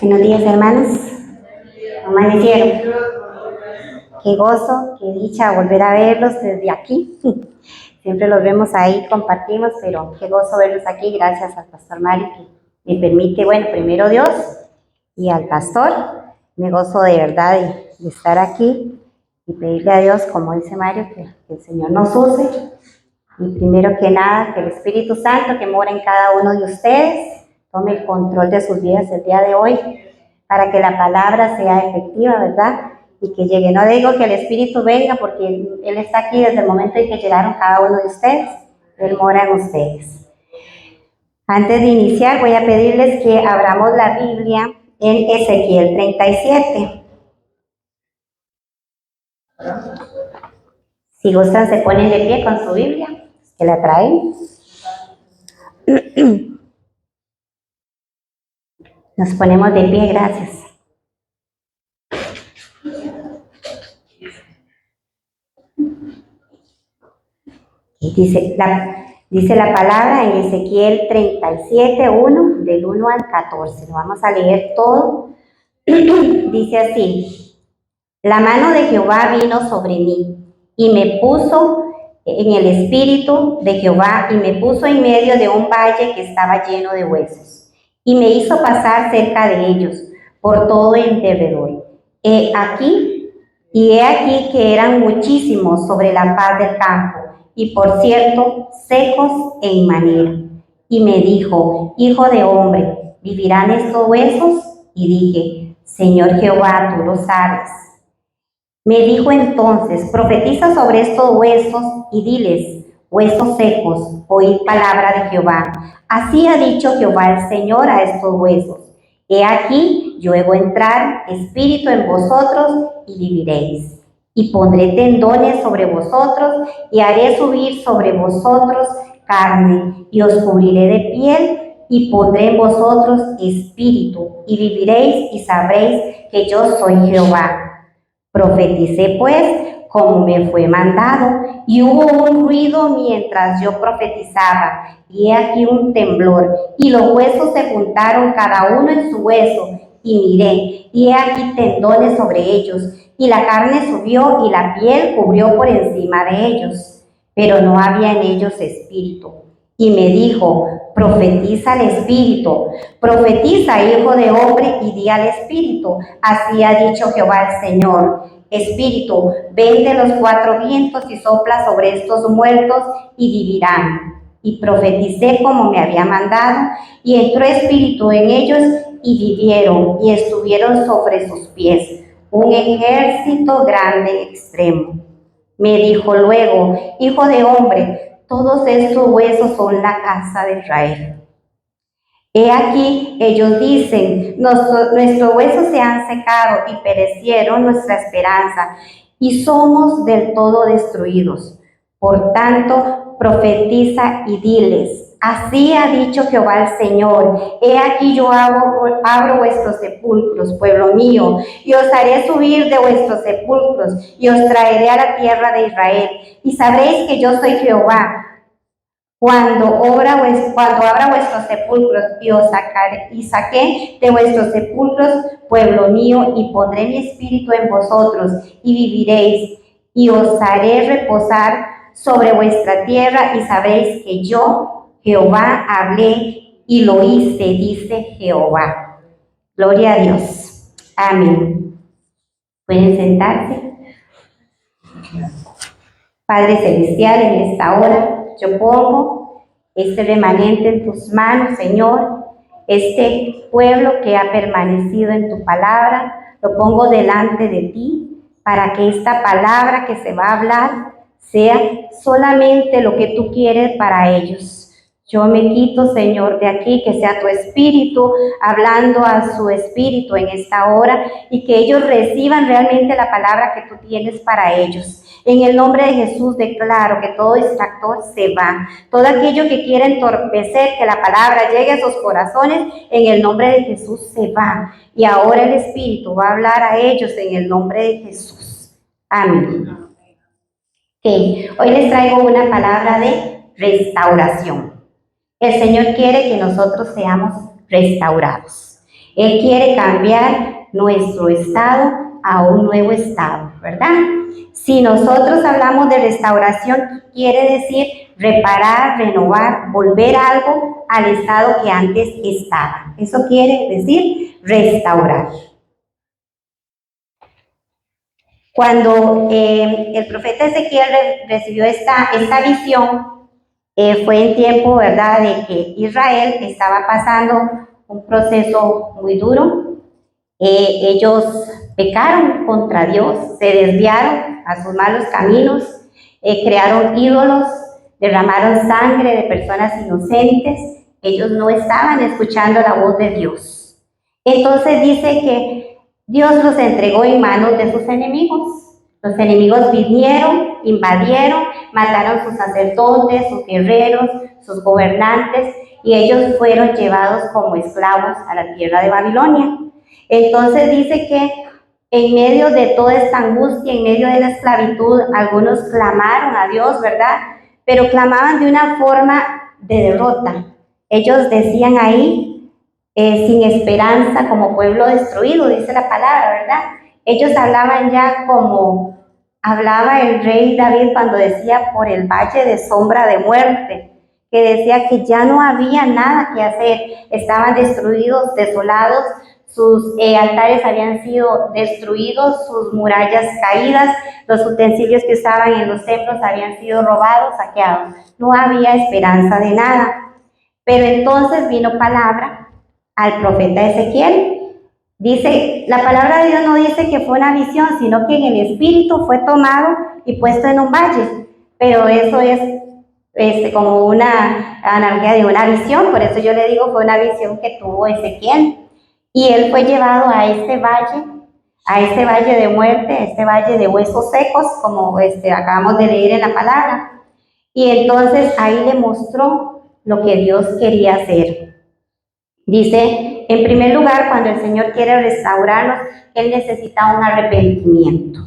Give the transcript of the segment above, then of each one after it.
Buenos días, hermanos. Amanecieron. Qué gozo, qué dicha volver a verlos desde aquí. Siempre los vemos ahí, compartimos, pero qué gozo verlos aquí. Gracias al pastor Mario que me permite, bueno, primero Dios y al pastor. Me gozo de verdad de estar aquí y pedirle a Dios, como dice Mario, que el Señor nos use. Y primero que nada, que el Espíritu Santo que mora en cada uno de ustedes tome el control de sus vidas el día de hoy, para que la palabra sea efectiva, ¿verdad? Y que llegue. No digo que el Espíritu venga, porque Él está aquí desde el momento en que llegaron cada uno de ustedes. Él mora en ustedes. Antes de iniciar, voy a pedirles que abramos la Biblia en Ezequiel 37. Si gustan, se ponen de pie con su Biblia, que la traen. Nos ponemos de pie, gracias. Y dice la palabra en Ezequiel 37, 1, del 1 al 14. Lo vamos a leer todo. Dice así: la mano de Jehová vino sobre mí y me puso en el espíritu de Jehová y me puso en medio de un valle que estaba lleno de huesos y me hizo pasar cerca de ellos por todo el derredor. He aquí que eran muchísimos sobre la faz del campo y por cierto secos en manera. Y me dijo: hijo de hombre, ¿vivirán estos huesos? Y dije: Señor Jehová, tú lo sabes. Me dijo entonces: profetiza sobre estos huesos y diles: huesos secos, oíd palabra de Jehová. Así ha dicho Jehová el Señor a estos huesos: he aquí, yo hago entrar espíritu en vosotros y viviréis. Y pondré tendones sobre vosotros y haré subir sobre vosotros carne y os cubriré de piel y pondré en vosotros espíritu y viviréis y sabréis que yo soy Jehová. Profeticé pues como me fue mandado, y hubo un ruido mientras yo profetizaba, y he aquí un temblor, y los huesos se juntaron cada uno en su hueso, y miré, y he aquí tendones sobre ellos, y la carne subió, y la piel cubrió por encima de ellos, pero no había en ellos espíritu. Y me dijo: profetiza al espíritu, profetiza, hijo de hombre, y di al espíritu: así ha dicho Jehová el Señor. Espíritu, ven de los cuatro vientos y sopla sobre estos muertos y vivirán. Y profeticé como me había mandado, y entró espíritu en ellos y vivieron y estuvieron sobre sus pies, un ejército grande y extremo. Me dijo luego: hijo de hombre, todos estos huesos son la casa de Israel. He aquí, ellos dicen: nuestros huesos se han secado y perecieron nuestra esperanza, y somos del todo destruidos. Por tanto, profetiza y diles: así ha dicho Jehová el Señor: he aquí yo abro vuestros sepulcros, pueblo mío, y os haré subir de vuestros sepulcros, y os traeré a la tierra de Israel, y sabréis que yo soy Jehová. Cuando abra vuestros sepulcros y saqué de vuestros sepulcros, pueblo mío, y pondré mi espíritu en vosotros, y viviréis, y os haré reposar sobre vuestra tierra, y sabréis que yo, Jehová, hablé y lo hice, dice Jehová. Gloria a Dios. Amén. ¿Pueden sentarse? Padre Celestial, en esta hora yo pongo este remanente en tus manos, Señor, este pueblo que ha permanecido en tu palabra, lo pongo delante de ti para que esta palabra que se va a hablar sea solamente lo que tú quieres para ellos. Yo me quito, Señor, de aquí, que sea tu espíritu hablando a su espíritu en esta hora y que ellos reciban realmente la palabra que tú tienes para ellos. En el nombre de Jesús declaro que todo distractor se va. Todo aquello que quiere entorpecer que la palabra llegue a sus corazones, en el nombre de Jesús se va. Y ahora el Espíritu va a hablar a ellos en el nombre de Jesús. Amén. Okay. Hoy les traigo una palabra de restauración. El Señor quiere que nosotros seamos restaurados. Él quiere cambiar nuestro estado a un nuevo estado, ¿verdad? Si nosotros hablamos de restauración, quiere decir reparar, renovar, volver algo al estado que antes estaba. Eso quiere decir restaurar. Cuando el profeta Ezequiel recibió esta visión, fue en tiempo, ¿verdad?, de que Israel estaba pasando un proceso muy duro. Ellos pecaron contra Dios, se desviaron a sus malos caminos, crearon ídolos, derramaron sangre de personas inocentes. Ellos no estaban escuchando la voz de Dios. Entonces dice que Dios los entregó en manos de sus enemigos. Los enemigos vinieron, invadieron, mataron sus sacerdotes, sus guerreros, sus gobernantes, y ellos fueron llevados como esclavos a la tierra de Babilonia. Entonces dice que en medio de toda esta angustia, en medio de la esclavitud, algunos clamaron a Dios, ¿verdad? Pero clamaban de una forma de derrota. Ellos decían ahí, sin esperanza, como pueblo destruido, dice la palabra, ¿verdad? Ellos hablaban ya como hablaba el rey David cuando decía por el valle de sombra de muerte, que decía que ya no había nada que hacer, estaban destruidos, desolados, sus altares habían sido destruidos, sus murallas caídas, los utensilios que usaban en los templos habían sido robados, saqueados. No había esperanza de nada. Pero entonces vino palabra al profeta Ezequiel. Dice, la palabra de Dios no dice que fue una visión, sino que en el espíritu fue tomado y puesto en un valle. Pero eso es como una analogía de una visión, por eso yo le digo fue una visión que tuvo Ezequiel. Y él fue llevado a este valle de muerte, a este valle de huesos secos, como acabamos de leer en la palabra. Y entonces ahí le mostró lo que Dios quería hacer. Dice, en primer lugar, cuando el Señor quiere restaurarnos, Él necesita un arrepentimiento.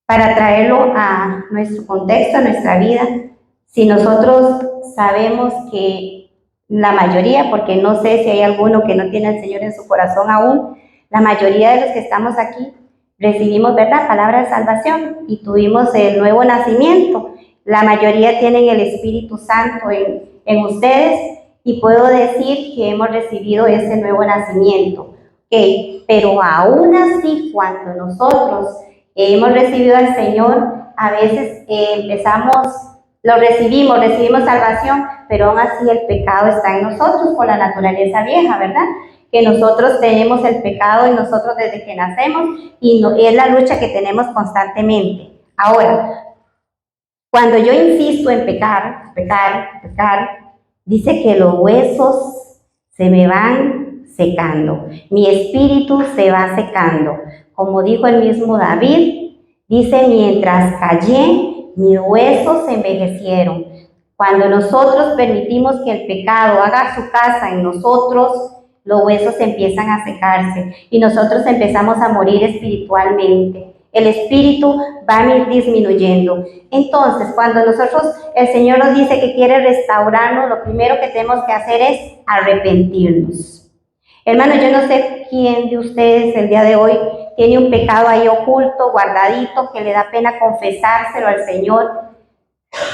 Para traerlo a nuestro contexto, a nuestra vida, si nosotros sabemos que la mayoría, porque no sé si hay alguno que no tiene al Señor en su corazón aún, la mayoría de los que estamos aquí recibimos, ¿verdad?, palabra de salvación y tuvimos el nuevo nacimiento. La mayoría tienen el Espíritu Santo en ustedes y puedo decir que hemos recibido ese nuevo nacimiento. Okay. Pero aún así, cuando nosotros hemos recibido al Señor, a veces recibimos salvación, pero aún así el pecado está en nosotros por la naturaleza vieja, ¿verdad? Que nosotros tenemos el pecado en nosotros desde que nacemos y es la lucha que tenemos constantemente. Ahora, cuando yo insisto en pecar, dice que los huesos se me van secando, mi espíritu se va secando. Como dijo el mismo David, dice, mientras callé, mis huesos se envejecieron. Cuando nosotros permitimos que el pecado haga su casa en nosotros, los huesos empiezan a secarse y nosotros empezamos a morir espiritualmente. El espíritu va disminuyendo. Entonces, cuando el Señor nos dice que quiere restaurarnos, lo primero que tenemos que hacer es arrepentirnos. Hermano, yo no sé quién de ustedes el día de hoy tiene un pecado ahí oculto, guardadito, que le da pena confesárselo al Señor.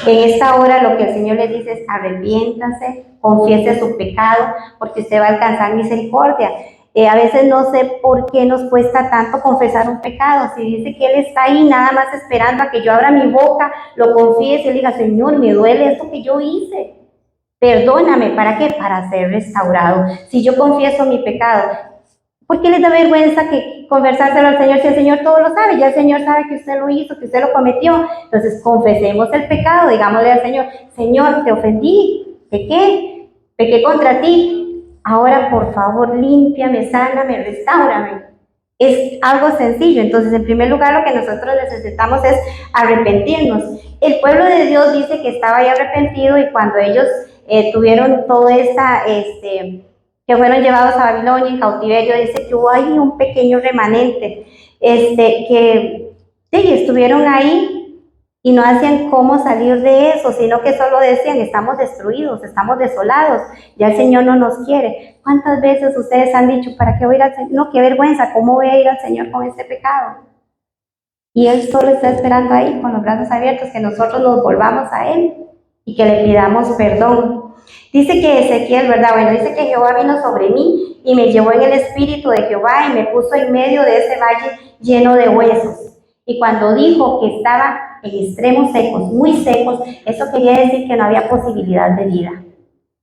En esta hora lo que el Señor le dice es arrepiéntase, confiese su pecado, porque usted va a alcanzar misericordia. A veces no sé por qué nos cuesta tanto confesar un pecado. Si dice que Él está ahí nada más esperando a que yo abra mi boca, lo confiese y le diga, Señor, me duele esto que yo hice. Perdóname, ¿para qué? Para ser restaurado. Si yo confieso mi pecado, ¿por qué les da vergüenza que conversárselo al Señor si el Señor todo lo sabe? Ya el Señor sabe que usted lo hizo, que usted lo cometió. Entonces confesemos el pecado, digámosle al Señor, Señor, te ofendí, pequé contra ti. Ahora, por favor, límpiame, sáname, restáurame. Es algo sencillo. Entonces, en primer lugar, lo que nosotros necesitamos es arrepentirnos. El pueblo de Dios dice que estaba ya arrepentido y cuando ellos tuvieron toda que fueron llevados a Babilonia en cautiverio, dice que hubo ahí un pequeño remanente, que sí, estuvieron ahí y no hacían cómo salir de eso, sino que solo decían, estamos destruidos, estamos desolados, ya el Señor no nos quiere. ¿Cuántas veces ustedes han dicho, ¿para qué voy a ir al Señor? No, qué vergüenza, ¿cómo voy a ir al Señor con este pecado? Y Él solo está esperando ahí con los brazos abiertos que nosotros nos volvamos a Él y que le pidamos perdón. Dice que Ezequiel, ¿verdad? Bueno, dice que Jehová vino sobre mí y me llevó en el espíritu de Jehová y me puso en medio de ese valle lleno de huesos. Y cuando dijo que estaba en extremos secos, muy secos, eso quería decir que no había posibilidad de vida.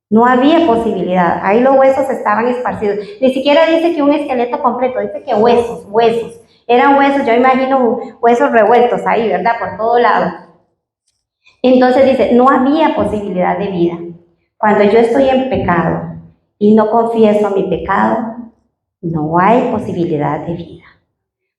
No había posibilidad. Ahí los huesos estaban esparcidos. Ni siquiera dice que un esqueleto completo, dice que huesos, huesos. Eran huesos, yo imagino huesos revueltos ahí, ¿verdad? Por todo lado. Entonces dice, no había posibilidad de vida. Cuando yo estoy en pecado y no confieso mi pecado, no hay posibilidad de vida.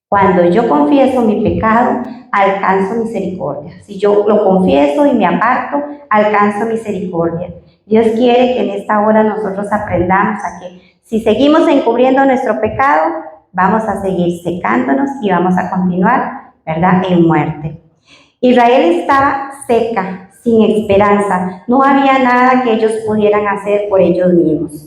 Cuando yo confieso mi pecado, alcanzo misericordia. Si yo lo confieso y me aparto, alcanzo misericordia. Dios quiere que en esta hora nosotros aprendamos a que si seguimos encubriendo nuestro pecado, vamos a seguir secándonos y vamos a continuar, ¿verdad?, en muerte. Israel estaba seca, sin esperanza. No había nada que ellos pudieran hacer por ellos mismos.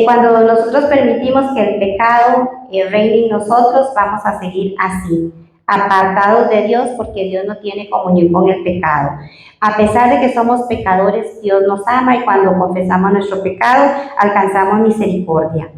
Cuando nosotros permitimos que el pecado reine en nosotros, vamos a seguir así, apartados de Dios, porque Dios no tiene comunión con el pecado. A pesar de que somos pecadores, Dios nos ama y cuando confesamos nuestro pecado, alcanzamos misericordia.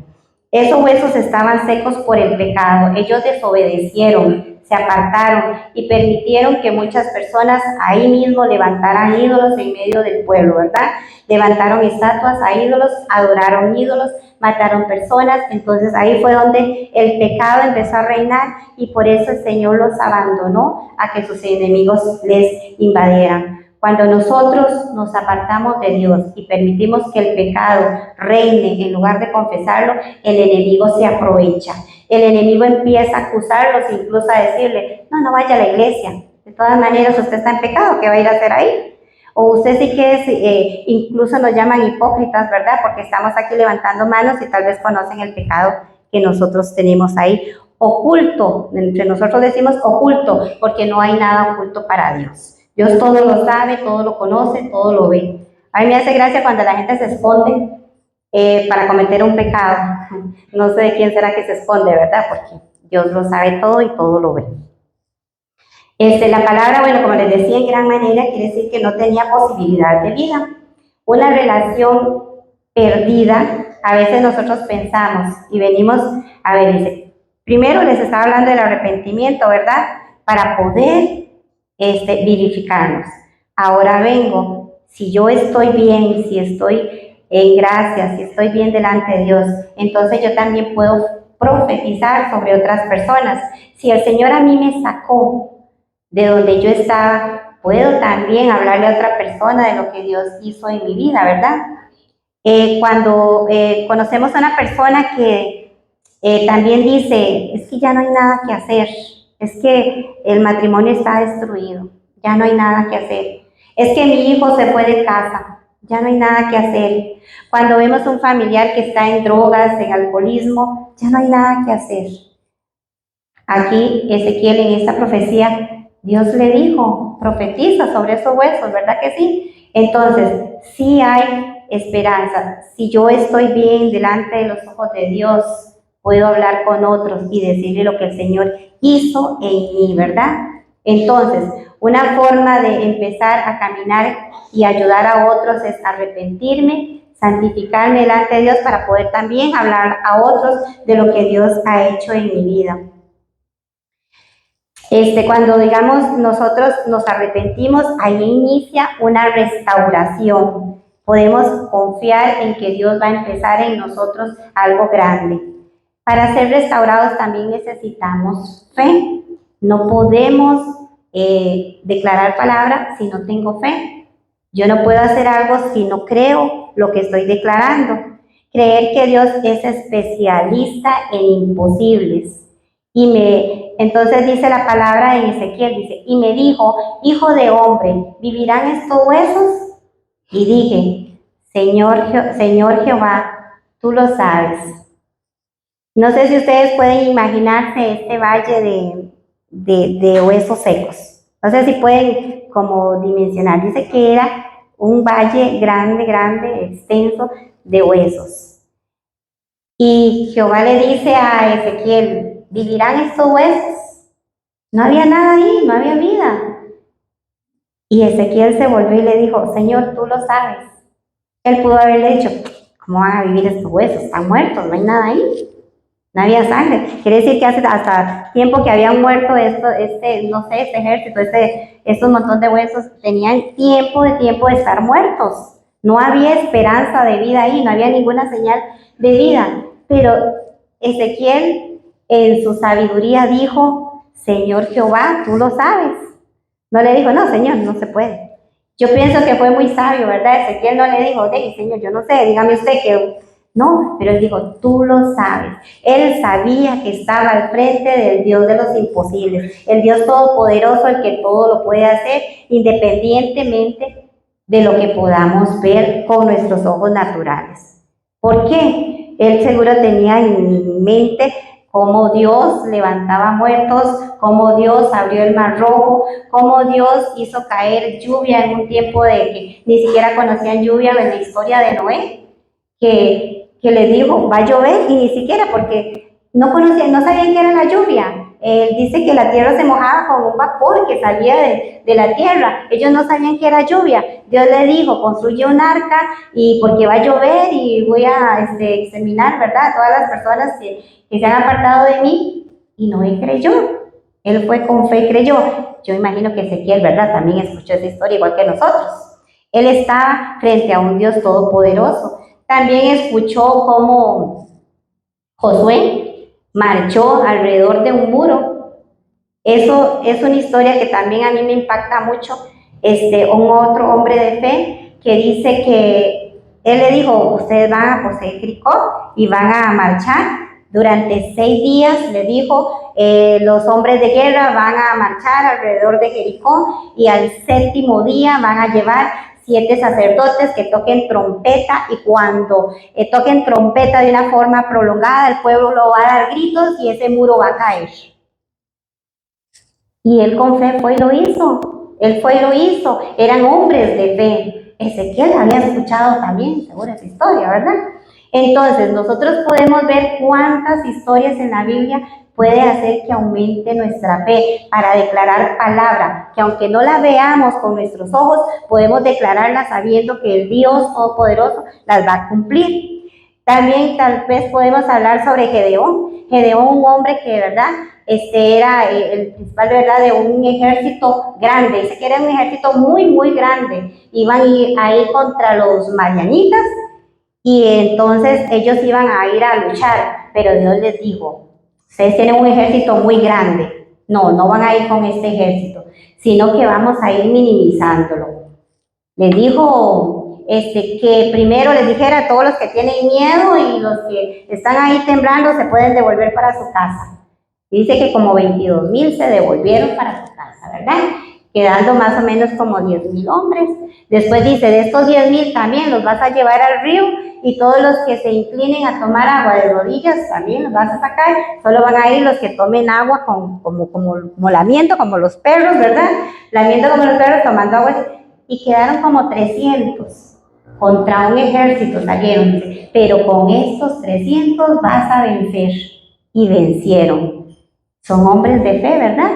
Esos huesos estaban secos por el pecado. Ellos desobedecieron, se apartaron y permitieron que muchas personas ahí mismo levantaran ídolos en medio del pueblo, ¿verdad? Levantaron estatuas a ídolos, adoraron ídolos, mataron personas. Entonces ahí fue donde el pecado empezó a reinar y por eso el Señor los abandonó a que sus enemigos les invadieran. Cuando nosotros nos apartamos de Dios y permitimos que el pecado reine en lugar de confesarlo, el enemigo se aprovecha. El enemigo empieza a acusarlos, incluso a decirle, no vaya a la iglesia. De todas maneras, usted está en pecado, ¿qué va a ir a hacer ahí? O usted sí que es, incluso nos llaman hipócritas, ¿verdad? Porque estamos aquí levantando manos y tal vez conocen el pecado que nosotros tenemos ahí oculto. Entre nosotros decimos oculto, porque no hay nada oculto para Dios. Dios todo lo sabe, todo lo conoce, todo lo ve. A mí me hace gracia cuando la gente se esconde para cometer un pecado. No sé de quién será que se esconde, ¿verdad? Porque Dios lo sabe todo y todo lo ve. La palabra, bueno, como les decía, en gran manera quiere decir que no tenía posibilidad de vida. Una relación perdida, a veces nosotros pensamos y venimos, a ver, dice, primero les estaba hablando del arrepentimiento, ¿verdad? Para poder vivificarnos. Ahora vengo, si yo estoy bien, si estoy en gracia, si estoy bien delante de Dios, entonces yo también puedo profetizar sobre otras personas. Si el Señor a mí me sacó de donde yo estaba, puedo también hablarle a otra persona de lo que Dios hizo en mi vida, ¿verdad? Cuando conocemos a una persona que también dice, es que ya no hay nada que hacer, es que el matrimonio está destruido, ya no hay nada que hacer, es que mi hijo se fue de casa, ya no hay nada que hacer. Cuando vemos un familiar que está en drogas, en alcoholismo, ya no hay nada que hacer. Aquí Ezequiel en esta profecía, Dios le dijo, profetiza sobre esos huesos, ¿verdad que sí? Entonces, sí hay esperanza. Si yo estoy bien delante de los ojos de Dios, puedo hablar con otros y decirle lo que el Señor hizo en mí, ¿verdad? Entonces, una forma de empezar a caminar y ayudar a otros es arrepentirme, santificarme delante de Dios para poder también hablar a otros de lo que Dios ha hecho en mi vida. Cuando digamos nosotros nos arrepentimos, ahí inicia una restauración. Podemos confiar en que Dios va a empezar en nosotros algo grande. Para ser restaurados también necesitamos fe. No podemos declarar palabra si no tengo fe. Yo no puedo hacer algo si no creo lo que estoy declarando. Creer que Dios es especialista en imposibles. Entonces dice la palabra en Ezequiel, dice, y me dijo, hijo de hombre, ¿vivirán estos huesos? Y dije, Señor Jehová, tú lo sabes. No sé si ustedes pueden imaginarse este valle de huesos secos. No sé si pueden como dimensionar. Dice que era un valle grande, grande, extenso de huesos. Y Jehová le dice a Ezequiel, ¿vivirán estos huesos? No había nada ahí, no había vida. Y Ezequiel se volvió y le dijo, Señor, tú lo sabes. Él pudo haberle dicho, ¿cómo van a vivir estos huesos? Están muertos, no hay nada ahí. No había sangre. Quiere decir que hace hasta tiempo que habían muerto este ejército, estos montón de huesos, tenían tiempo de estar muertos. No había esperanza de vida ahí, no había ninguna señal de vida. Pero Ezequiel en su sabiduría dijo, Señor Jehová, tú lo sabes. No le dijo, no, Señor, no se puede. Yo pienso que fue muy sabio, ¿verdad? Ezequiel no le dijo, Señor, yo no sé, dígame usted que... No, pero él dijo, tú lo sabes. Él sabía que estaba al frente del Dios de los imposibles, el Dios todopoderoso, el que todo lo puede hacer, independientemente de lo que podamos ver con nuestros ojos naturales. ¿Por qué? Él seguro tenía en mente cómo Dios levantaba muertos, cómo Dios abrió el mar rojo, cómo Dios hizo caer lluvia en un tiempo de que ni siquiera conocían lluvia en la historia de Noé, que le dijo, va a llover, y ni siquiera porque no conocían, no sabían qué era la lluvia. Dice que la tierra se mojaba con un vapor que salía de la tierra. Ellos no sabían qué era lluvia. Dios le dijo, construye un arca y porque va a llover y voy a examinar, ¿verdad? Todas las personas que se han apartado de mí. Y Noé creyó. Él fue con fe y creyó. Yo imagino que Ezequiel, ¿verdad? También escuchó esa historia igual que nosotros. Él estaba frente a un Dios todopoderoso. También escuchó cómo Josué marchó alrededor de un muro. Eso es una historia que también a mí me impacta mucho. Un otro hombre de fe que dice que él le dijo, ustedes van a poseer Jericó y van a marchar. Durante 6 días, le dijo, los hombres de guerra van a marchar alrededor de Jericó y al 7º día van a llevar 7 sacerdotes que toquen trompeta y cuando toquen trompeta de una forma prolongada, el pueblo lo va a dar gritos y ese muro va a caer. Y él con fe fue y lo hizo. Él fue y lo hizo. Eran hombres de fe. Ezequiel había escuchado también, seguro, esa historia, ¿verdad? Entonces, nosotros podemos ver cuántas historias en la Biblia puede hacer que aumente nuestra fe para declarar palabra, que aunque no la veamos con nuestros ojos, podemos declararla sabiendo que el Dios Todopoderoso las va a cumplir. También tal vez podemos hablar sobre Gedeón. Gedeón, un hombre que, ¿verdad?, era el principal, ¿verdad?, de un ejército grande. Dice que era un ejército muy, muy grande. Iban a ir contra los madianitas y entonces ellos iban a ir a luchar, pero Dios les dijo, ustedes tienen un ejército muy grande. No van a ir con este ejército, sino que vamos a ir minimizándolo. Les dijo que primero les dijera a todos los que tienen miedo y los que están ahí temblando se pueden devolver para su casa. Dice que como 22,000 se devolvieron para su casa, ¿verdad? Quedando más o menos como 10,000 hombres. Después dice, de estos 10,000 también los vas a llevar al río y todos los que se inclinen a tomar agua de rodillas también los vas a sacar. Solo van a ir los que tomen agua como lamiento, como los perros, ¿verdad? Lamiento como los perros, tomando agua. Y quedaron como 300 contra un ejército, salieron. Pero con estos 300 vas a vencer. Y vencieron. Son hombres de fe, ¿verdad?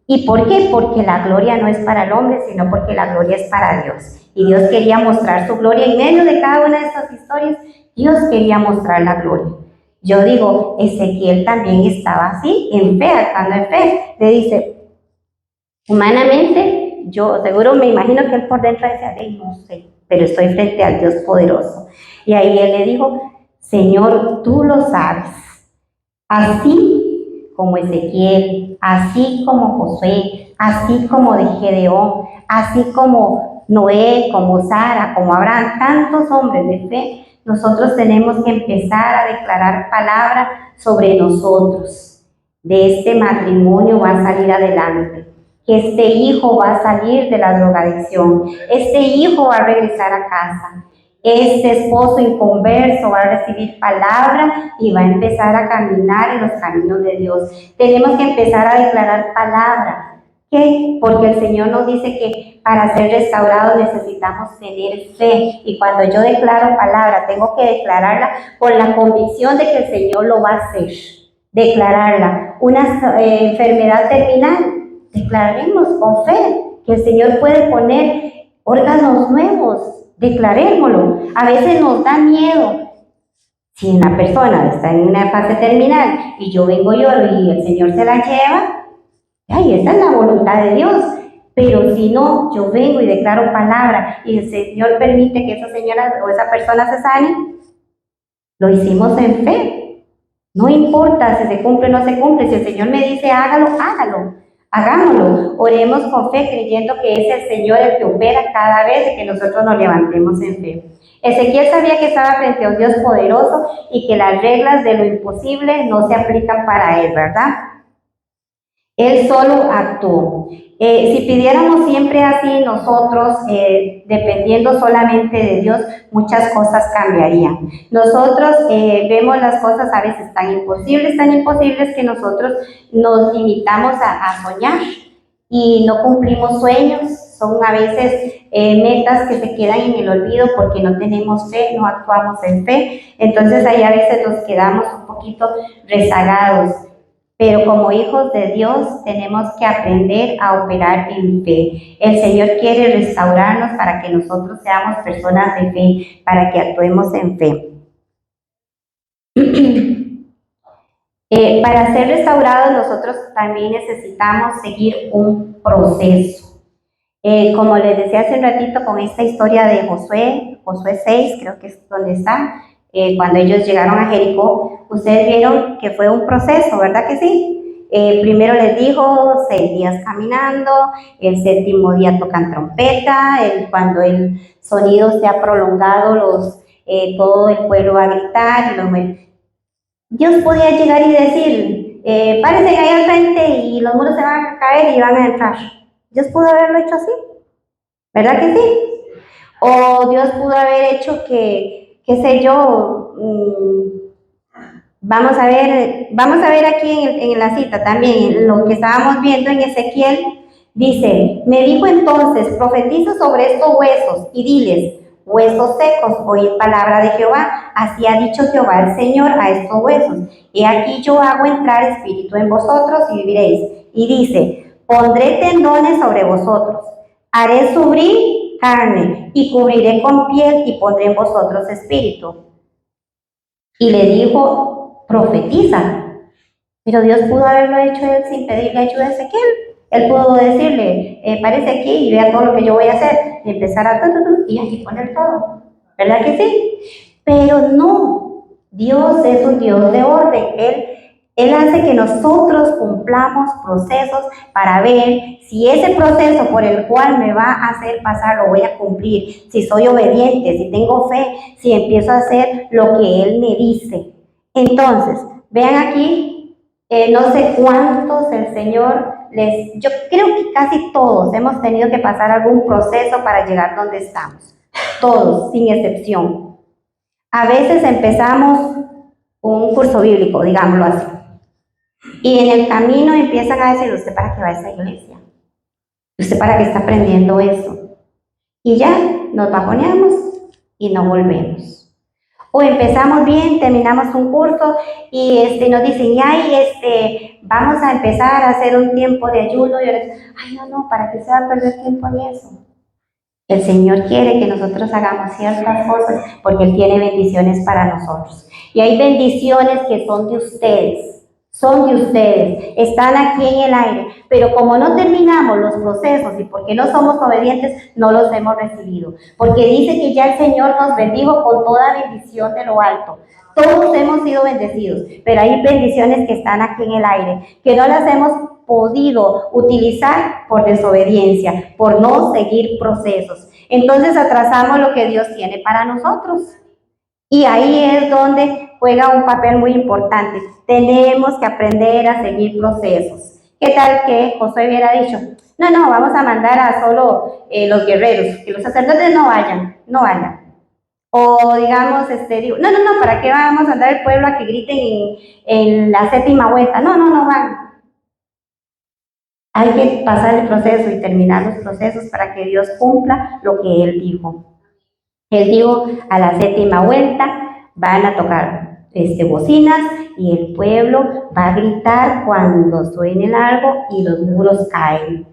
¿Y por qué? Porque la gloria no es para el hombre, sino porque la gloria es para Dios. Y Dios quería mostrar su gloria en medio de cada una de estas historias. Dios quería mostrar la gloria. Yo digo, Ezequiel también estaba así, en fe, actuando en fe. Le dice, humanamente, yo seguro me imagino que él por dentro decía, no sé, pero estoy frente al Dios poderoso. Y ahí él le dijo, Señor, tú lo sabes. Así como Ezequiel, así como Josué, así como de Gedeón, así como Noé, como Sara, como Abraham, tantos hombres de fe, nosotros tenemos que empezar a declarar palabra sobre nosotros. De este matrimonio va a salir adelante, que este hijo va a salir de la drogadicción, este hijo va a regresar a casa. Este esposo inconverso va a recibir palabra y va a empezar a caminar en los caminos de Dios. Tenemos que empezar a declarar palabra, ¿Qué? Porque el Señor nos dice que para ser restaurados necesitamos tener fe. Y cuando yo declaro palabra, tengo que declararla con la convicción de que el Señor lo va a hacer. Declararla. Una enfermedad terminal, declaremos con fe que el Señor puede poner órganos nuevos. Declarémoslo. A veces nos da miedo. Si una persona está en una fase terminal y yo vengo lloro y el Señor se la lleva, ay, esa es la voluntad de Dios. Pero si no, yo vengo y declaro palabra y el Señor permite que esa señora o esa persona se sane, lo hicimos en fe. No importa si se cumple o no se cumple, si el Señor me dice hágalo, hágalo, hagámoslo. Oremos con fe creyendo que es el Señor el que opera cada vez que nosotros nos levantemos en fe. Ezequiel sabía que estaba frente a un Dios poderoso y que las reglas de lo imposible no se aplican para él, ¿verdad? Él solo actuó. Si pidiéramos siempre así nosotros, dependiendo solamente de Dios, muchas cosas cambiarían. Nosotros vemos las cosas a veces tan imposibles que nosotros nos limitamos a soñar y no cumplimos sueños. Son a veces metas que se quedan en el olvido porque no tenemos fe, no actuamos en fe. Entonces ahí a veces nos quedamos un poquito rezagados. Pero como hijos de Dios tenemos que aprender a operar en fe. El Señor quiere restaurarnos para que nosotros seamos personas de fe, para que actuemos en fe. Para ser restaurados nosotros también necesitamos seguir un proceso. Como les decía hace un ratito con esta historia de Josué 6, creo que es donde está, cuando ellos llegaron a Jericó, ustedes vieron que fue un proceso, ¿verdad que sí? Primero les dijo 6 días caminando, el 7º día tocan trompeta, cuando el sonido se ha prolongado, todo el pueblo va a gritar. Dios podía llegar y decir, párense ahí al frente y los muros se van a caer y van a entrar. Dios pudo haberlo hecho así, ¿verdad que sí? O Dios pudo haber hecho que, qué sé yo, vamos a ver aquí en la cita también, lo que estábamos viendo en Ezequiel, dice, me dijo entonces, profetiza sobre estos huesos y diles, huesos secos, oíd palabra de Jehová, así ha dicho Jehová el Señor a estos huesos, he aquí yo hago entrar espíritu en vosotros y viviréis, y dice, pondré tendones sobre vosotros, haré subir carne, y cubriré con piel, y pondré en vosotros espíritu. Y le dijo, profetiza. Pero Dios pudo haberlo hecho él sin pedirle ayuda a Ezequiel. Él pudo decirle, parece aquí y vea todo lo que yo voy a hacer. Y empezar a y aquí poner todo. ¿Verdad que sí? Pero no, Dios es un Dios de orden. Él hace que nosotros cumplamos procesos para ver si ese proceso por el cual me va a hacer pasar lo voy a cumplir, si soy obediente, si tengo fe, si empiezo a hacer lo que Él me dice. Entonces, vean aquí, no sé cuántos el Señor yo creo que casi todos hemos tenido que pasar algún proceso para llegar donde estamos. Todos, sin excepción. A veces empezamos un curso bíblico, digámoslo así. Y en el camino empiezan a decir, ¿usted para qué va a esa iglesia? ¿Usted para qué está aprendiendo eso? Y ya nos bajoneamos y no volvemos. O empezamos bien, terminamos un curso y nos dicen, ay, vamos a empezar a hacer un tiempo de ayuno. Y yo les digo, ay, no, ¿para qué se va a perder tiempo en eso? El Señor quiere que nosotros hagamos ciertas cosas porque Él tiene bendiciones para nosotros. Y hay bendiciones que son de ustedes, están aquí en el aire, pero como no terminamos los procesos y porque no somos obedientes, no los hemos recibido. Porque dice que ya el Señor nos bendijo con toda bendición de lo alto. Todos hemos sido bendecidos, pero hay bendiciones que están aquí en el aire, que no las hemos podido utilizar por desobediencia, por no seguir procesos. Entonces atrasamos lo que Dios tiene para nosotros. Y ahí es donde juega un papel muy importante. Tenemos que aprender a seguir procesos. ¿Qué tal que Josué hubiera dicho, no, vamos a mandar a solo los guerreros, que los sacerdotes no vayan? O digamos, digo, no, ¿para qué vamos a mandar al pueblo a que griten en la 7ª vuelta? No van. Hay que pasar el proceso y terminar los procesos para que Dios cumpla lo que Él dijo. Él dijo, a la 7ª vuelta van a tocar bocinas y el pueblo va a gritar cuando suene largo y los muros caen.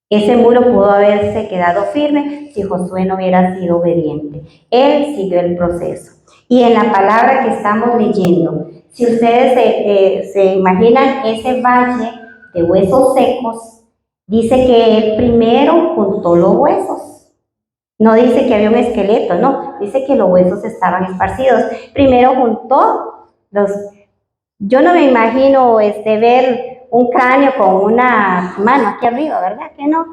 Ese muro pudo haberse quedado firme si Josué no hubiera sido obediente. Él siguió el proceso. Y en la palabra que estamos leyendo, si ustedes se imaginan ese valle de huesos secos, dice que él primero juntó los huesos. No dice que había un esqueleto, no, dice que los huesos estaban esparcidos. Primero juntó los... Yo no me imagino ver un cráneo con una mano aquí arriba, ¿verdad que no?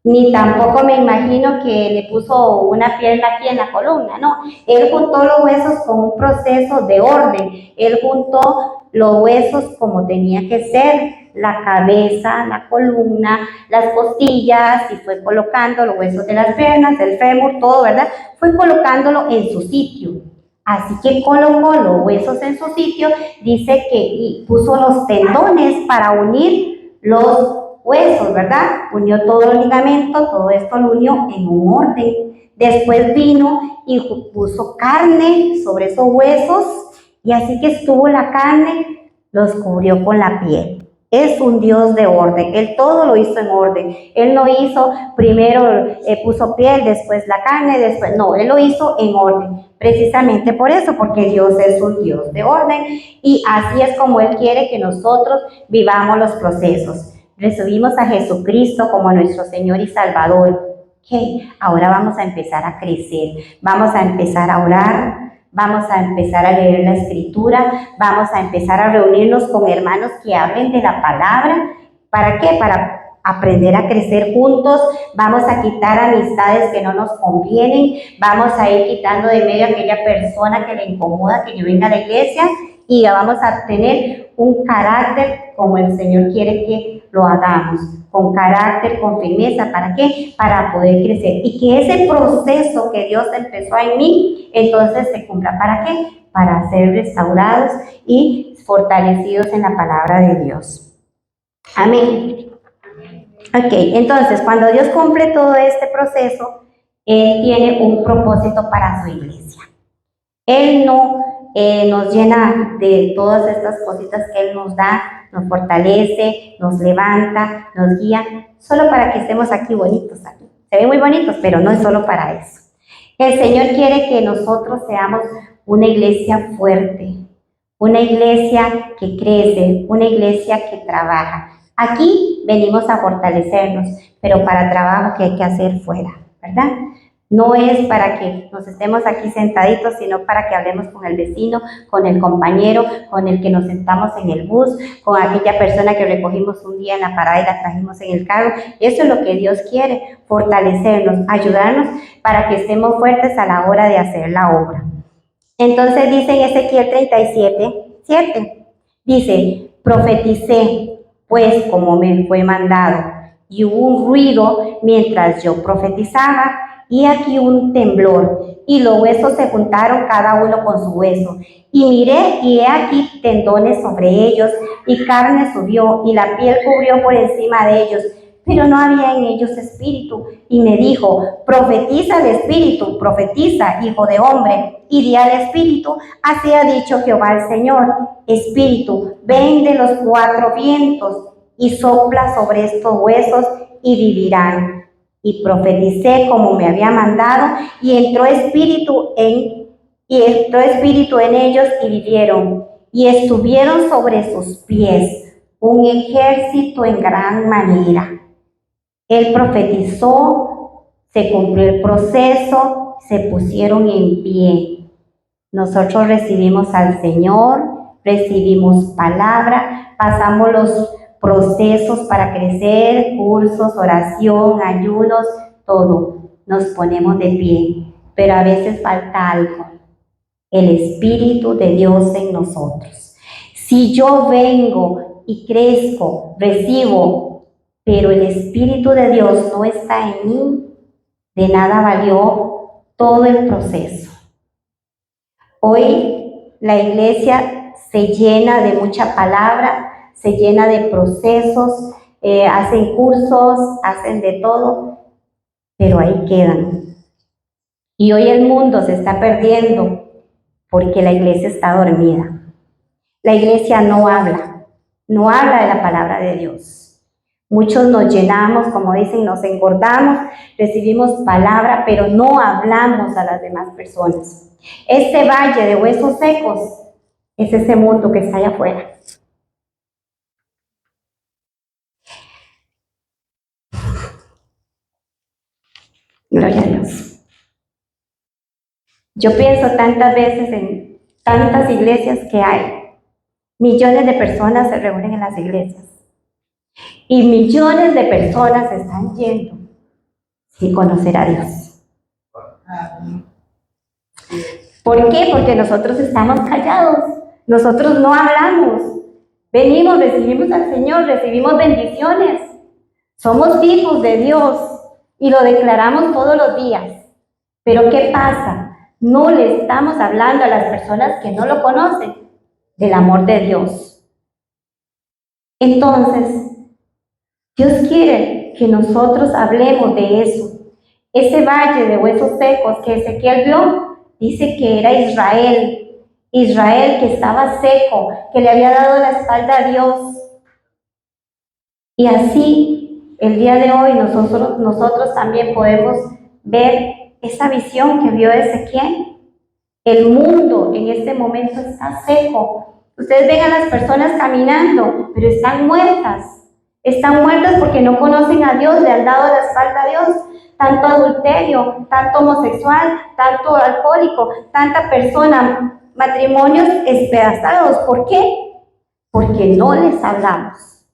Ni tampoco me imagino que le puso una pierna aquí en la columna, no. Él juntó los huesos con un proceso de orden. Él juntó los huesos como tenía que ser, la cabeza, la columna, las costillas, y fue colocando los huesos de las piernas, el fémur, todo, ¿verdad? Fue colocándolo en su sitio. Así que colocó los huesos en su sitio, dice que puso los tendones para unir los huesos, ¿verdad? Unió todo el ligamento, todo esto lo unió en un orden. Después vino y puso carne sobre esos huesos, y así que estuvo la carne, los cubrió con la piel. Es un Dios de orden. Él todo lo hizo en orden. Él no hizo primero, puso piel, después la carne, después... No, Él lo hizo en orden. Precisamente por eso, porque Dios es un Dios de orden. Y así es como Él quiere que nosotros vivamos los procesos. Recibimos a Jesucristo como nuestro Señor y Salvador. Okay. Ahora vamos a empezar a crecer. Vamos a empezar a orar. Vamos a empezar a leer la Escritura, vamos a empezar a reunirnos con hermanos que hablen de la palabra. ¿Para qué? Para aprender a crecer juntos. Vamos a quitar amistades que no nos convienen. Vamos a ir quitando de medio a aquella persona que le incomoda que yo venga a la iglesia, y vamos a tener un carácter como el Señor quiere que lo hagamos, con carácter, con firmeza. ¿Para qué? Para poder crecer. Y que ese proceso que Dios empezó en mí, entonces se cumpla. ¿Para qué? Para ser restaurados y fortalecidos en la palabra de Dios. Amén. Ok, entonces cuando Dios cumple todo este proceso, Él tiene un propósito para su iglesia. Él no nos llena de todas estas cositas que Él nos da, nos fortalece, nos levanta, nos guía, solo para que estemos aquí bonitos. Aquí. Se ven muy bonitos, pero no es solo para eso. El Señor quiere que nosotros seamos una iglesia fuerte, una iglesia que crece, una iglesia que trabaja. Aquí venimos a fortalecernos, pero para trabajo que hay que hacer fuera, ¿verdad? No es para que nos estemos aquí sentaditos, sino para que hablemos con el vecino, con el compañero, con el que nos sentamos en el bus, con aquella persona que recogimos un día en la parada y la trajimos en el carro. Eso es lo que Dios quiere, fortalecernos, ayudarnos para que estemos fuertes a la hora de hacer la obra. Entonces dice en Ezequiel 37:7, dice, profeticé, pues como me fue mandado, y hubo un ruido mientras yo profetizaba, y aquí un temblor, y los huesos se juntaron cada uno con su hueso. Y miré, y he aquí tendones sobre ellos, y carne subió, y la piel cubrió por encima de ellos, pero no había en ellos espíritu. Y me dijo, profetiza al espíritu, profetiza, hijo de hombre, y di al espíritu, así ha dicho Jehová el Señor, espíritu, ven de los 4 vientos, y sopla sobre estos huesos, y vivirán. Y profeticé como me había mandado, y entró espíritu en ellos, y vivieron, y estuvieron sobre sus pies un ejército en gran manera. Él profetizó, se cumplió el proceso, se pusieron en pie. Nosotros recibimos al Señor, recibimos palabra, pasamos los procesos para crecer, cursos, oración, ayunos, todo. Nos ponemos de pie, pero a veces falta algo, el Espíritu de Dios en nosotros. Si yo vengo y crezco, recibo, pero el Espíritu de Dios no está en mí, de nada valió todo el proceso. Hoy la iglesia se llena de mucha palabra, se llena de procesos, hacen cursos, hacen de todo, pero ahí quedan. Y hoy el mundo se está perdiendo porque la iglesia está dormida. La iglesia no habla de la palabra de Dios. Muchos nos llenamos, como dicen, nos engordamos, recibimos palabra, pero no hablamos a las demás personas. Este valle de huesos secos es ese mundo que está allá afuera. Gloria a Dios. Yo pienso tantas veces en tantas iglesias que hay. Millones de personas se reúnen en las iglesias. Y millones de personas están yendo sin conocer a Dios. ¿Por qué? Porque nosotros estamos callados. Nosotros no hablamos. Venimos, recibimos al Señor, recibimos bendiciones. Somos hijos de Dios y lo declaramos todos los días. Pero ¿qué pasa? No le estamos hablando a las personas que no lo conocen del amor de Dios. Entonces, Dios quiere que nosotros hablemos de eso. Ese valle de huesos secos que Ezequiel vio, dice que era Israel. Israel que estaba seco, que le había dado la espalda a Dios. Y así, el día de hoy, nosotros también podemos ver esa visión que vio Ezequiel. El mundo en este momento está seco. Ustedes ven a las personas caminando, pero están muertas. Están muertas porque no conocen a Dios, le han dado la espalda a Dios. Tanto adulterio, tanto homosexual, tanto alcohólico, tanta persona, matrimonios despedazados. ¿Por qué? Porque no les hablamos.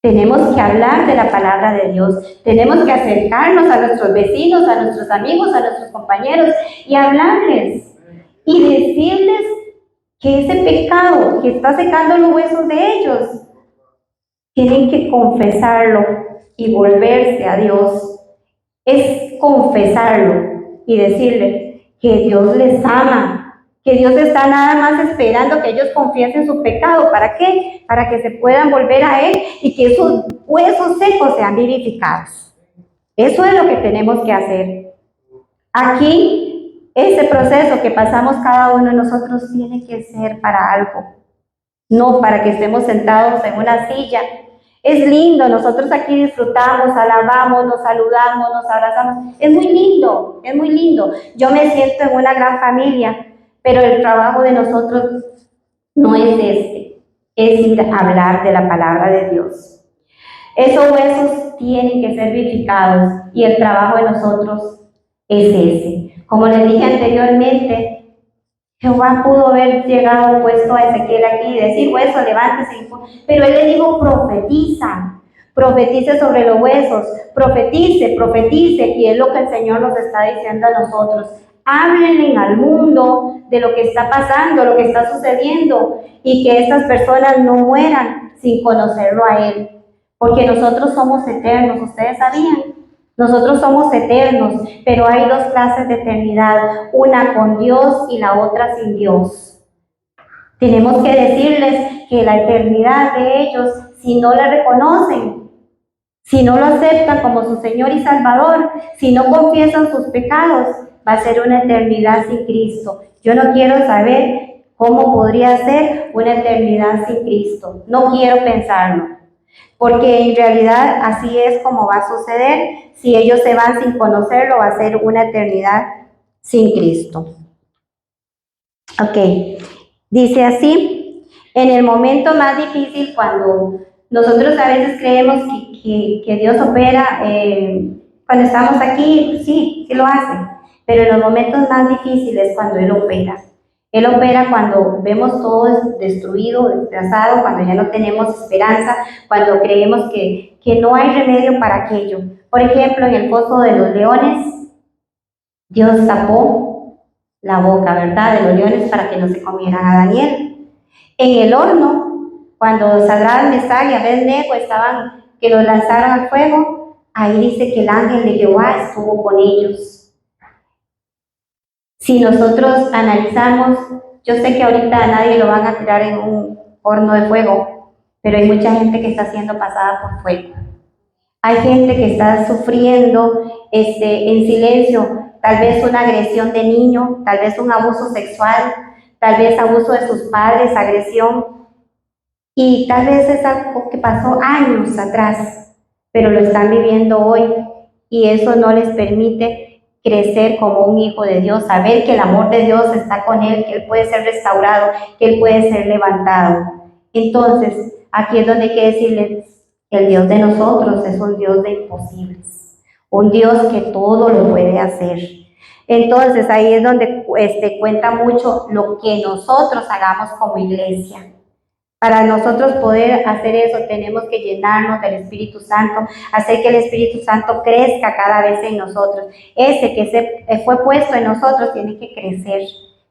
Tenemos que hablar de la palabra de Dios, tenemos que acercarnos a nuestros vecinos, a nuestros amigos, a nuestros compañeros y hablarles y decirles que ese pecado que está secando los huesos de ellos, tienen que confesarlo y volverse a Dios. Es confesarlo y decirle que Dios les ama, que Dios está nada más esperando que ellos confiesen su pecado. ¿Para qué? Para que se puedan volver a Él y que esos huesos secos sean vivificados. Eso es lo que tenemos que hacer. Aquí, ese proceso que pasamos cada uno de nosotros tiene que ser para algo, no para que estemos sentados en una silla. Es lindo, nosotros aquí disfrutamos, alabamos, nos saludamos, nos abrazamos. Es muy lindo, es muy lindo. Yo me siento en una gran familia, pero el trabajo de nosotros no es es ir a hablar de la palabra de Dios. Esos huesos tienen que ser vivificados y el trabajo de nosotros es ese. Como les dije anteriormente, Jehová pudo haber llegado puesto a Ezequiel aquí y decir, hueso, levántese. Pero él le dijo, profetice sobre los huesos, profetice, y es lo que el Señor nos está diciendo a nosotros. Háblenle al mundo de lo que está pasando, lo que está sucediendo, y que estas personas no mueran sin conocerlo a Él. Porque nosotros somos eternos, ¿ustedes sabían? Nosotros somos eternos, pero hay dos clases de eternidad, una con Dios y la otra sin Dios. Tenemos que decirles que la eternidad de ellos, si no la reconocen, si no lo aceptan como su Señor y Salvador, si no confiesan sus pecados, va a ser una eternidad sin Cristo. Yo no quiero saber cómo podría ser una eternidad sin Cristo. No quiero pensarlo. Porque en realidad así es como va a suceder. Si ellos se van sin conocerlo, va a ser una eternidad sin Cristo. Ok, dice así, en el momento más difícil, cuando nosotros a veces creemos que Dios opera, cuando estamos aquí, sí lo hace, pero en los momentos más difíciles cuando Él opera. Él opera cuando vemos todo destruido, desplazado, cuando ya no tenemos esperanza, cuando creemos que no hay remedio para aquello. Por ejemplo, en el pozo de los leones, Dios tapó la boca, ¿verdad?, de los leones para que no se comieran a Daniel. En el horno, cuando Sadrach, Mesach y Abednego estaban, que los lanzaron al fuego, ahí dice que el ángel de Jehová estuvo con ellos. Si nosotros analizamos, yo sé que ahorita a nadie lo van a tirar en un horno de fuego, pero hay mucha gente que está siendo pasada por fuego. Hay gente que está sufriendo en silencio, tal vez una agresión de niño, tal vez un abuso sexual, tal vez abuso de sus padres, agresión, y tal vez es algo que pasó años atrás, pero lo están viviendo hoy y eso no les permite crecer como un hijo de Dios, saber que el amor de Dios está con él, que él puede ser restaurado, que él puede ser levantado. Entonces, aquí es donde hay que decirles, el Dios de nosotros es un Dios de imposibles, un Dios que todo lo puede hacer. Entonces, ahí es donde cuenta mucho lo que nosotros hagamos como iglesia. Para nosotros poder hacer eso, tenemos que llenarnos del Espíritu Santo, hacer que el Espíritu Santo crezca cada vez en nosotros. Ese que fue puesto en nosotros tiene que crecer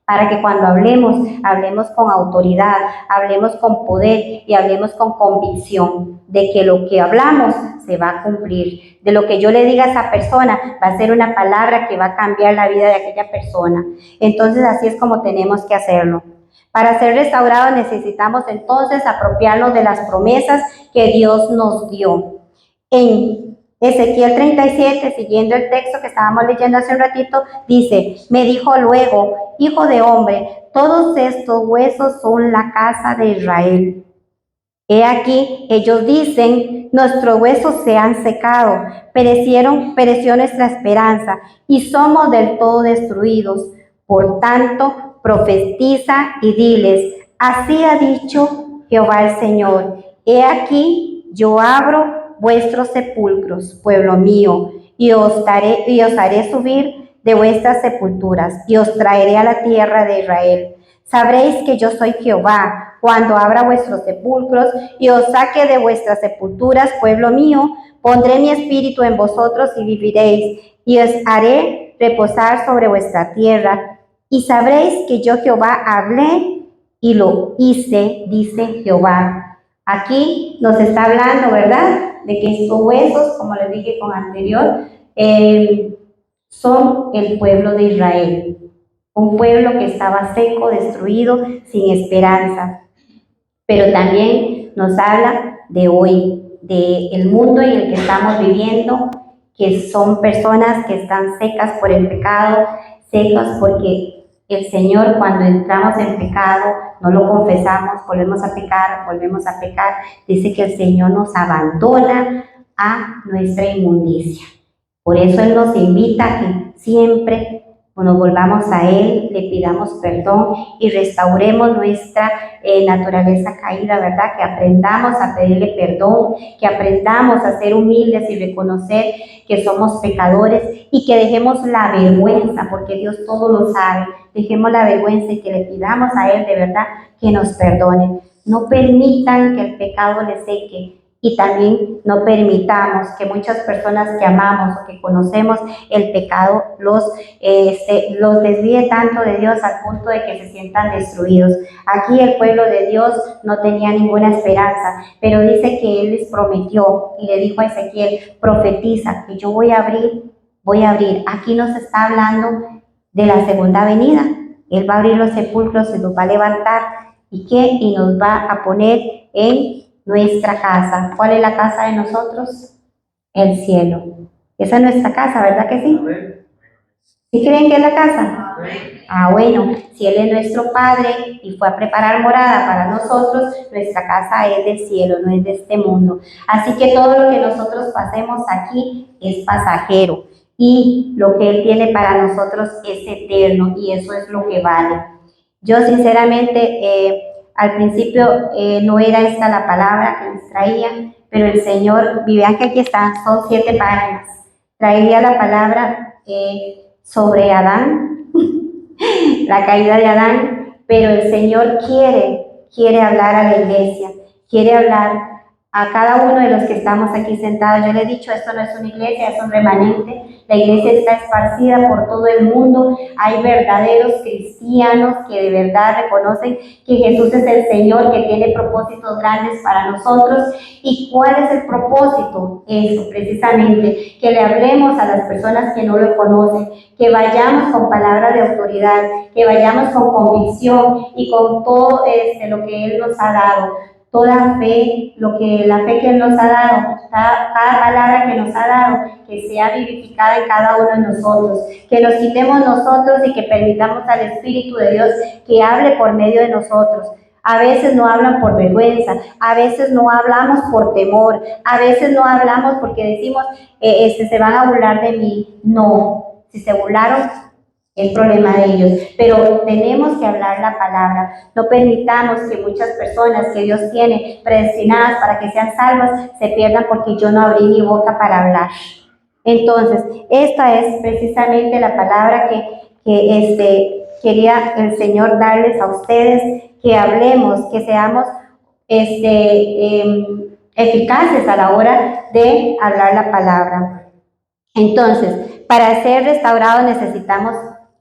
para que cuando hablemos, hablemos con autoridad, hablemos con poder y hablemos con convicción de que lo que hablamos se va a cumplir. De lo que yo le diga a esa persona va a ser una palabra que va a cambiar la vida de aquella persona. Entonces así es como tenemos que hacerlo. Para ser restaurados necesitamos entonces apropiarnos de las promesas que Dios nos dio. En Ezequiel 37, siguiendo el texto que estábamos leyendo hace un ratito, dice, me dijo luego, hijo de hombre, todos estos huesos son la casa de Israel. He aquí, ellos dicen, nuestros huesos se han secado, pereció nuestra esperanza y somos del todo destruidos. Por tanto, profetiza y diles, así ha dicho Jehová el Señor, he aquí, yo abro vuestros sepulcros, pueblo mío, y os haré subir de vuestras sepulturas, y os traeré a la tierra de Israel. Sabréis que yo soy Jehová, cuando abra vuestros sepulcros, y os saque de vuestras sepulturas, pueblo mío, pondré mi espíritu en vosotros y viviréis, y os haré reposar sobre vuestra tierra, y sabréis que yo Jehová hablé y lo hice, dice Jehová. Aquí nos está hablando, ¿verdad? De que estos huesos, como les dije con anterior, son el pueblo de Israel. Un pueblo que estaba seco, destruido, sin esperanza. Pero también nos habla de hoy, del mundo en el que estamos viviendo, que son personas que están secas por el pecado, secas porque el Señor, cuando entramos en pecado, no lo confesamos, volvemos a pecar, dice que el Señor nos abandona a nuestra inmundicia. Por eso Él nos invita a que siempre nos volvamos a Él, le pidamos perdón y restauremos nuestra naturaleza caída, ¿verdad? Que aprendamos a pedirle perdón, que aprendamos a ser humildes y reconocer que somos pecadores y que dejemos la vergüenza, porque Dios todo lo sabe. Dejemos la vergüenza y que le pidamos a Él de verdad que nos perdone. No permitan que el pecado les seque. Y también no permitamos que muchas personas que amamos o que conocemos el pecado los desvíe tanto de Dios al punto de que se sientan destruidos. Aquí el pueblo de Dios no tenía ninguna esperanza, pero dice que Él les prometió y le dijo a Ezequiel, profetiza que yo voy a abrir. Aquí nos está hablando de la segunda venida. Él va a abrir los sepulcros, se los va a levantar y nos va a poner en nuestra casa. ¿Cuál es la casa de nosotros? El cielo. Esa es nuestra casa, ¿verdad que sí? ¿Sí creen que es la casa? Bueno, si Él es nuestro Padre y fue a preparar morada para nosotros, nuestra casa es del cielo, no es de este mundo. Así que todo lo que nosotros pasemos aquí es pasajero y lo que Él tiene para nosotros es eterno y eso es lo que vale. Yo sinceramente al principio no era esta la palabra que les traía, pero el Señor, vean que aquí está, son 7 páginas. Traería la palabra sobre Adán, la caída de Adán, pero el Señor quiere hablar a la iglesia, quiere hablar a cada uno de los que estamos aquí sentados. Yo le he dicho, esto no es una iglesia, es un remanente. La iglesia está esparcida por todo el mundo. Hay verdaderos cristianos que de verdad reconocen que Jesús es el Señor, que tiene propósitos grandes para nosotros. ¿Y cuál es el propósito? Eso, precisamente, que le hablemos a las personas que no lo conocen, que vayamos con palabra de autoridad, que vayamos con convicción y con todo lo que Él nos ha dado. toda fe, la fe que Él nos ha dado, cada palabra que nos ha dado, que sea vivificada en cada uno de nosotros, que nos quitemos nosotros y que permitamos al Espíritu de Dios que hable por medio de nosotros. A veces no hablan por vergüenza, a veces no hablamos por temor, a veces no hablamos porque decimos, se van a burlar de mí. No, si se burlaron, es problema de ellos, pero tenemos que hablar la palabra. No permitamos que muchas personas que Dios tiene predestinadas para que sean salvas se pierdan porque yo no abrí mi boca para hablar. Entonces, esta es precisamente la palabra que quería el Señor darles a ustedes, que hablemos, que seamos eficaces a la hora de hablar la palabra. Entonces, para ser restaurados necesitamos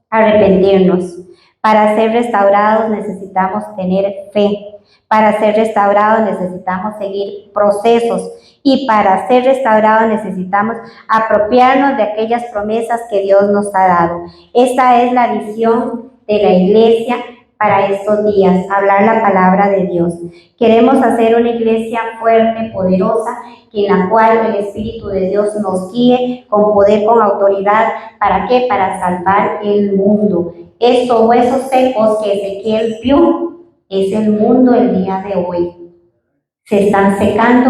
arrepentirnos. Para ser restaurados necesitamos tener fe. Para ser restaurados necesitamos seguir procesos. Y para ser restaurados necesitamos apropiarnos de aquellas promesas que Dios nos ha dado. Esta es la visión de la iglesia para estos días, hablar la palabra de Dios. Queremos hacer una iglesia fuerte, poderosa, en la cual el Espíritu de Dios nos guíe con poder, con autoridad. ¿Para qué? Para salvar el mundo. Estos huesos secos que Ezequiel vio es el mundo el día de hoy. Se están secando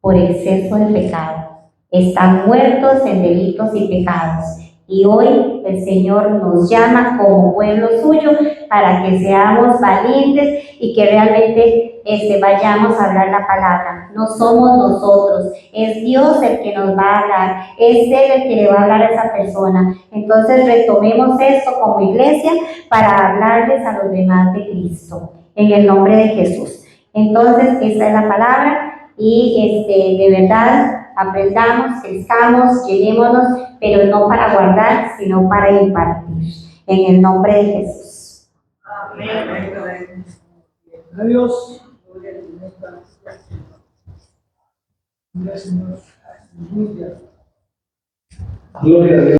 por exceso de pecado. Están muertos en delitos y pecados. Y hoy el Señor nos llama como pueblo suyo para que seamos valientes y que realmente vayamos a hablar la palabra. No somos nosotros, es Dios el que nos va a hablar, es Él el que le va a hablar a esa persona. Entonces retomemos esto como iglesia para hablarles a los demás de Cristo, en el nombre de Jesús. Entonces esa es la palabra y de verdad aprendamos, crezcamos, llenémonos, pero no para guardar, sino para impartir. En el nombre de Jesús. Amén. Adiós. Gloria a Dios.